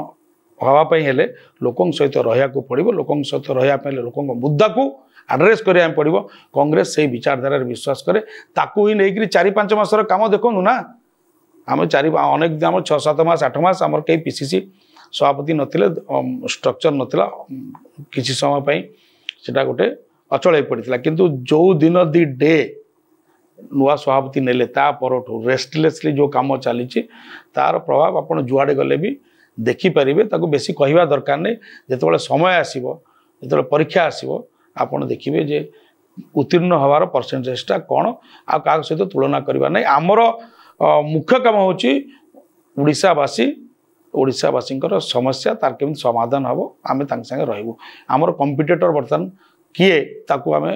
हाँपाई हेले लोकों सहित रहा पड़ो लोकों सहित रहा लोकों मुद्दा को आड्रेस करा पड़ो कांग्रेस से विचारधारा विश्वास करे ताकू ही नहीं 4-5 मासर काम देखूँ ना आम अनेक आम 6-7 मास 8 मास आमर कई पीसीसी सभापति नथिले स्ट्रक्चर नथिला किसी समय पई सेटा गोटे अचल हो पड़ता किंतु जो दिन दी डे नुआ सभापति नेले ता परठू रेस्टलेसली जो काम चली तार प्रभाव आपड़ जुआड़े गले भी देखिपारे ताको बेसी कहवा दरकार नहीं जिते समय आसो जो परीक्षा आसो आपड़ देखिए जे उत्तीर्ण हवार परसेंटेजटा कौन आ सहित तुलना करवा नहीं आमर मुख्य काम होची ओडिशावासी समस्या तार केमी समाधान हम आम संगे रहबू आमर कंपिटिटर बर्तमान किए ताकू आम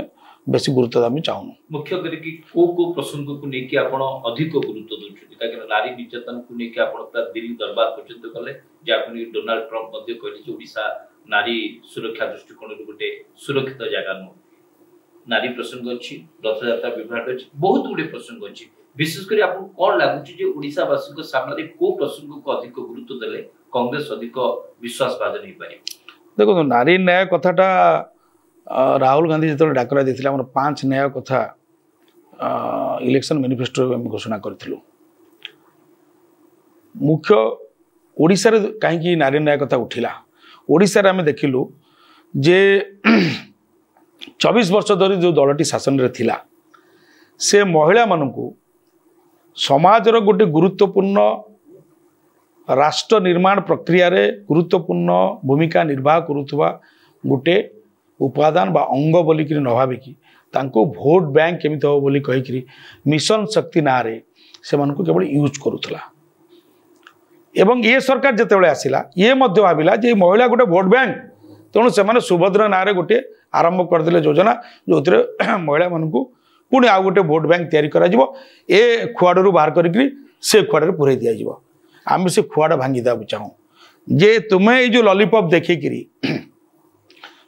बेसी गुरुत्व दें चाहूँ मुख्य करके को प्रसंग को लेकिन आप अधिक गुरुत्व दूसरी नारी निर्यातन को लेकिन आप दिल्ली दरबार पर्यंत गले जहाँको डोनाल्ड ट्रंप कहले ओडिशा नारी सुरक्षा दृष्टिकोण गोटे सुरक्षित जगह नुह नारी प्रसंग अच्छी रथयात्रा विभाग अच्छी बहुत गुड़े प्रसंग अच्छी विशेषकर आपको कौन लगुच ओडिशावासी सामने को प्रसंग को अधिक गुरुत्व देले कांग्रेस अधिक विश्वासभाजन हो पारे देखो नारी न्याय कथाटा राहुल गांधी जो डाकरा देते 5 न्याय कथा इलेक्शन मैनिफेस्टो घोषणा करूँ मुख्य ओडिशा रे कहीं नारी न्याय कथा उठिला ओडिशा रे आमे देखिलु जे 24 वर्ष धरी जो दलटी शासन रे थिला से महिला मानकू समाजर गोटे गुरुत्वपूर्ण राष्ट्र निर्माण प्रक्रिया रे गुरुत्वपूर्ण भूमिका निर्वाह करुवा गोटे उपादान बा अंग बोलिक न भाविकी तांको भोट बैंक केमी हो बोली कहीकि मिशन शक्ति ना रे से मानकू केवल यूज करुला एवं ये सरकार जितेबाला आसला ये भाविला जे महिला गोटे भोट बैंक तेणु से सुभद्रा ना रे गोटे आरंभ करदे योजना जो महिला मानकू पुणी आउ गोटे भोट बैंक तैयारी करा जिवो ए खुआड़ू बाहर करी से खुआड़े पुरे दि जाव आम से खुआड़ा भांगी देवा चाहूँ जे तुम्हें ये जो लॉलीपॉप देखिकी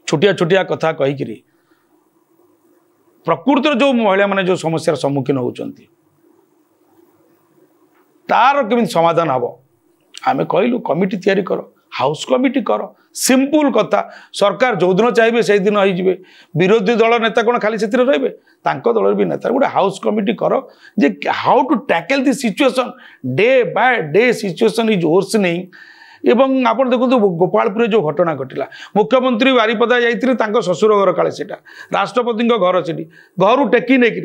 छोटिया छोटिया कथा कहीकि प्रकृतिर जो महिला माने जो समस्यार सम्मुखीन होती तार केमी समाधान हम आम कहलु कमिटी तैयारी कर हाउस कमिटी कर सिंपल कथा सरकार जो दिन चाहिए से दिन हो विरोधी दल नेता कौन खाली से रे दल भी नेता गोटे हाउस कमिटी कर जे how to tackle the situation day by day situation is worsening एवं आप देखो गोपालपुर जो घटना घटला मुख्यमंत्री बारिपदा जाते शशुर घर काले से राष्ट्रपति घर से घर टेकी नहीं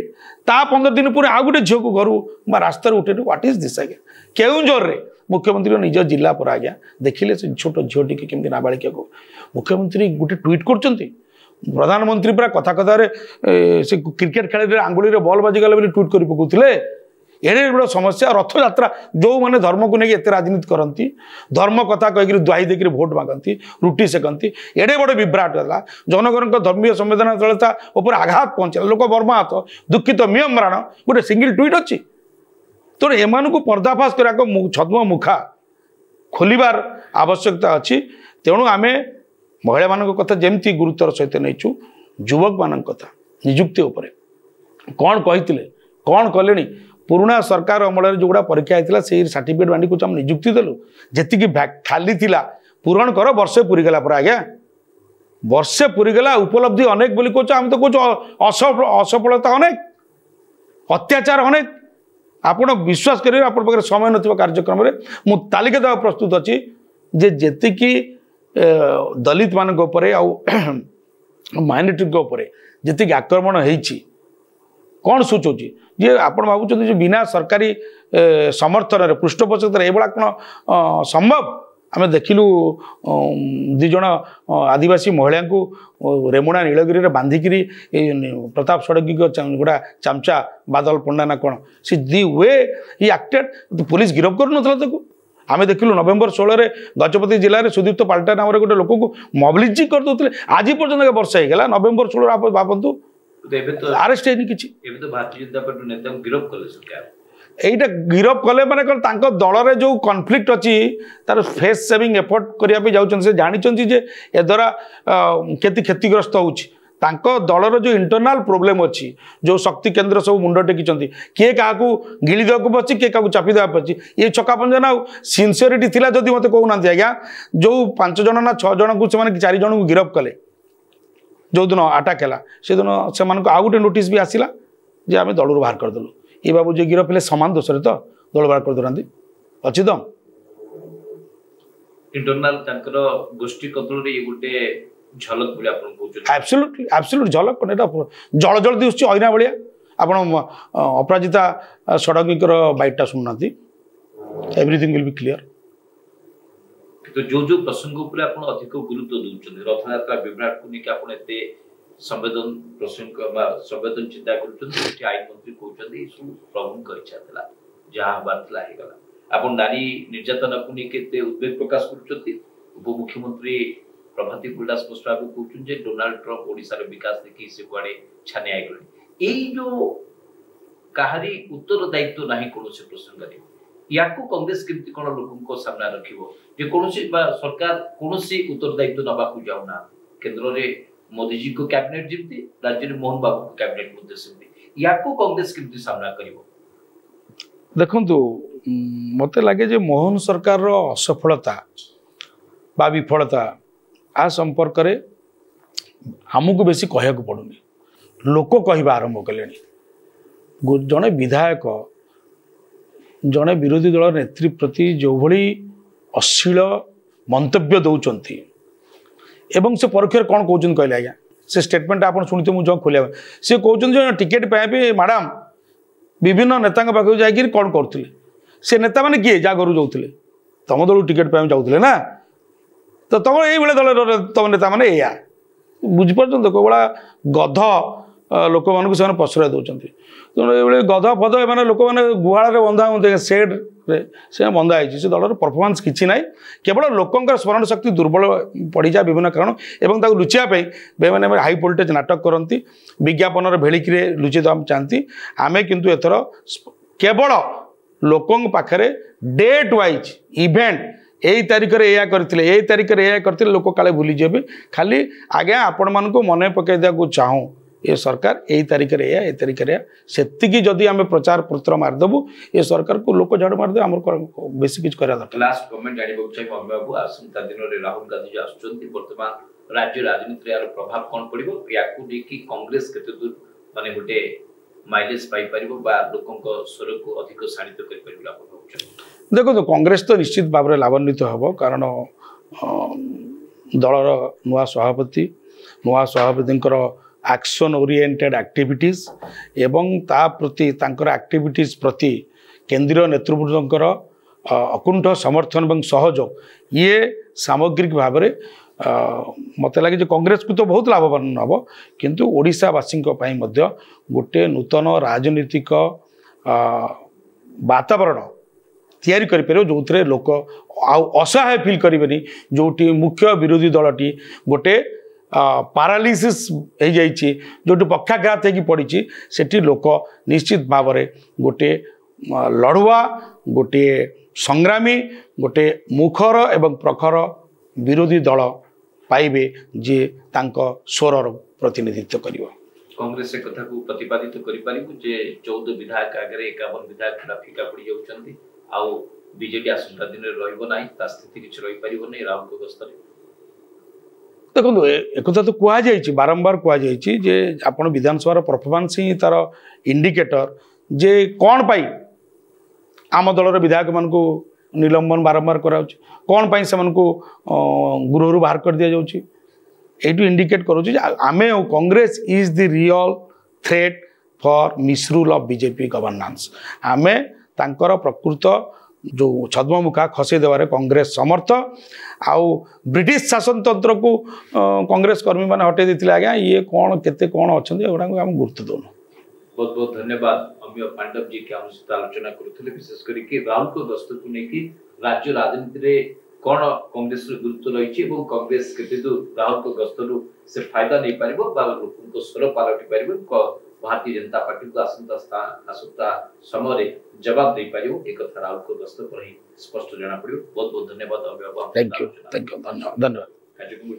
ता 15 दिन पर आउ गोटे झील को घर रास्तार उठे व्हाट इज दिस आज्ञा केउंझर रे मुख्यमंत्री निज जिला पर आज्ञा देखिले से छोट झील टी केमती नाबालिका को मुख्यमंत्री गोटे ट्वीट कर प्रधानमंत्री पूरा कथा कथार से क्रिकेट खेल आंगुली बॉल बाजिगला ट्वीट कर पकाउले एड़े बड़ समस्या रथ यात्रा जो मैंने धर्म को लेकिन राजनीति करती धर्म कथा कहीकि दुहाई देकर भोट मागती रुटी सेकती एड़े बड़े विभ्राट है जनगण धर्मीय संवेदनशीलता उपर आघात पहुंचला लोक बर्माहत दुखित मियम्राण गोटे सिंगल ट्वीट अच्छी तेणु एम पर्दाफाश करने छद्म मुखा खोलिबार आवश्यकता अच्छी तेणु आम महिला मान कथा जमती गुरुत्वर सहित नहीं युवक मान कथा निजुक्ति उपर कौन कही कौन कले पुराना सरकार अमल जो गुड़ा परीक्षा होता से सर्टिफिकेट बांटी कुछ हम निजुक्ति देलु जी खाली थिला पूरण कर वर्षे पूरीगला पर आज्ञा वर्षे पूरीगला उपलब्धि अनेक बोली कह आम तो कह असफलता अनेक अत्याचार अनेक आपण विश्वास करेंगे आप समय न कार्यक्रम मु तालिका देवा प्रस्तुत अच्छी जे जेतिकी दलित मान माइनॉरिटी जी आक्रमण होती कौन सूचौची जे आपण भावुं बिना सरकारी समर्थन पृष्ठपोषकता ये कौन संभव आम देखिलु दिज आदिवासी महिला को रेमुणा नीलगिरी में बांधिकी प्रताप षडंगी गोटा चामचा बादल पंडा ना कौन सी दि वे ही एक्टेड पुलिस गिरफ कर आम देखिलु नवेम्बर 16 गजपति जिले में सुदीप्त पाल्टा नाम गोटे लोक को मोबिलिटी कर दौले आज पर्यटन वर्ष होगा नवेम्बर 16 आप भावतु आरेस्ट है कि भारतीय जनता पार्टी नेता गिरफ कले এইটা গিরফ কলে মানে তাঙ্ক দলরে যে কনফ্লিক্ট অছি তার ফেস সেভিং এফর্ট করিয়া পই যাউছন সে জানিছন্তি যে এ দ্বারা কেতি ক্ষতিগ্রস্ত হউছি তাঙ্ক দলর যে ইন্টরনাল প্রোবলেম অছি যে শক্তি কেন্দ্র সব মুন্ড টেকিছন্তি কে কাহাকু গিলি দেওয়া পড়ছি কে কাহাকু চাপি দেওয়া পড়ছি এই ছকা পঞ্জনা আর সিনসিয়রিটি থিলা যদি মতে কহুনান্তি আজ্ঞা যে 5 জন না 6 জনকু সেমানে 4 জনকু গিরফ কলে जो दिन आटाक है से दिन से आउ गोटे नोटिस भी आसला जे आम दलू बाहर करदेलु ये बाबू जो गिरफ हेले समान दोष तो दल बाहर कर दे अच्छी तो इंटरनल तंकर गोष्ठी कदल रे गोटे झलक बोली आपन कहउछ एब्सोल्युटली एब्सोल्युट झलक कोन एटा जल जल दिउछ आईना बलिया आपन अपराजिता षडंगीकर बाइटटा सुननाती एवरीथिंग विल बी क्लियर तो जो प्रसंग ऊपर आपण अधिक गुरुत्व दउछन रथयात्रा विभ्राट को निके आपण एते संवेदन प्रसंग संवेदन चिंता करूछन कि आईन मंत्री कहउछन ई सब प्रभु कर इच्छा थला जहां बातला हे गला आपण नारी निर्यातन को निके एते उद्वेग प्रकाश करूछन उप मुख्यमंत्री प्रभाती परिडा स्पष्ट भाव कहउछन जे डोनाल्ड ट्रम्प ओडिसा रे विकास देखि से कुआडे छाने आइ गले एई जो काहारी उत्तरदायित्व नाही कोनोसे प्रसंग रे याको कांग्रेस केमती कोन लोकन सामना रखिबो जे कोनोसी सरकार कोनोसी उत्तरदायित्व नबाकू जाउना केंद्र रे मोदी जी को कैबिनेट जिमती राज्य रे मोहन बाबू को कैबिनेट मुद्दे सिमती याको कांग्रेस केमती सामना करिवो देखंतु मते लागे जे मोहन सरकार रो असफलता बा विफलता आ संपर्क रे हमकु बेसी कहया को पडुनी लोक कहबा आरंभ कलेनी जने विधायक जड़े विरोधी दल नेत्री प्रति जो भली अश्लील मंतव्य दौरान एवं से परोक्ष कौन कहते कहले आज्ञा से स्टेटमेंट आप शुणी मुझे जो खोलिया सी कहते टिकेट पाइबे मैडम विभिन्न नेता पाखक जाकि कौन करुले से नेता मैंने किए जहाँ घर जाऊे तुम दल टिकेट पाइबा जाऊे ना तो तुम ये दल तुम नेता मैंने या बुझीपार कौ भाया गध लोक मानक से प्रश्रय दौरान तेणु ये गध फद एम लोक मैंने गुहाल बंधा हूँ सेड से बंधा है दलर परफॉर्मेंस किसी ना केवल लोकंर स्मरण शक्ति दुर्बल पड़ जाए विभिन्न कारण एवं लुचापी मैंने हाई वोल्टेज नाटक करती विज्ञापन भेड़िक लुचि देवा चाहती आम किंतु एथर केवल लोकों पाखे डेट वाइज इवेंट यही तारीख में यह करते यही तारीख में यह करते लोक काले भूली जाए खाली आज्ञा आपण मान मन पकई देवा चाहूँ ये सरकार यही तारीख में यह तारीख में से जदि आम प्रचार पत्र मारिदेबू ये सरकार को लोक झाड़ मारिदे आम बेस किसी करा दरकार लास्ट कमेंट जानबा चाहिए अम्बे बाबू आसंता दिन रे राहुल गांधी जो आछंती वर्तमान राज्य राजनीति रे प्रभाव कोन पड़िबो याकू देखि कांग्रेस केते दूर माने गोटे माइलेज पाई परिबो बा लोकन को स्वर को अधिक शाणित करि परिबो आप कहउछ देखो तो कांग्रेस तो निश्चित भाव में लाभान्वित हबो कारण दलर नुआ सभापति एक्शन ओरिएंटेड एक्टिविटीज एवं ता प्रति तांकर एक्टिविटीज प्रति केंद्रीय नेतृवृंदर अकुंठ समर्थन और सहयोग ये सामग्रिक भाव में मत लगे जो कांग्रेस को तो बहुत लाभवान हम किंतु ओडिशावासी गोटे नूतन राजनीतिक वातावरण तैयारी करें जो थे लोक असहाय फिल करें जो मुख्य विरोधी दलटी गोटे पारालिसिस हो जाइए जो पक्षाघात हो पड़ी से लोक निश्चित भाव में गोटे लड़ुआ गोटे संग्रामी गोटे मुखर एवं प्रखर विरोधी दल पाइबे जे तांको स्वर प्रतिनिधित्व करिवो कांग्रेस एक कथा को प्रतिपादित करि पारिबो जे 14 विधायक आगे 51 विधायक फीका पड़ी जाउछंती आ बीजेपी आसंता दिन रहइबो नाही ता स्थिति किछ रहि पारिबो नै राहुल को गस्तरे देखो एक तो कह जाइए बारंबार कह जाइए जे आपण विधानसभा परफॉर्मेंस ही तार इंडिकेटर जे कौन पाई आम दलर विधायक मान को निलंबन बारंबार कराऊँ कौन पाई से गृह बाहर कर दि जाऊँ यू इंडिकेट करुँच आमे Congress is the real threat for मिसरूल of BJP governance आमे तांकर प्रकृत जो छद्ममुखा खसई देवारे कांग्रेस समर्थ आउ ब्रिटिश शासन तंत्र को कांग्रेस कर्मी मैंने हटे देते आज्ञा ये कौन केते कौन अच्छा गुड़ा आम गुरुत्व दौन। बहुत बहुत धन्यवाद अमिय पांडव जी के आम सहित आलोचना करुले विशेष करके राहुल को गस्त को लेकिन राज्य राजनीति में कौन कांग्रेस गुरुत्व रही कांग्रेस केते दूर राहुल को गस्तरु से फायदा नहीं पार लोक स्वर पलटि पार भारतीय जनता पार्टी को आसंता समय जवाब दे पार एक कथा राहुल को गस्त पर ही स्पष्ट जना पड़ो। बहुत बहुत धन्यवाद अमिय। थैंक यू धन्यवाद। कार्यक्रम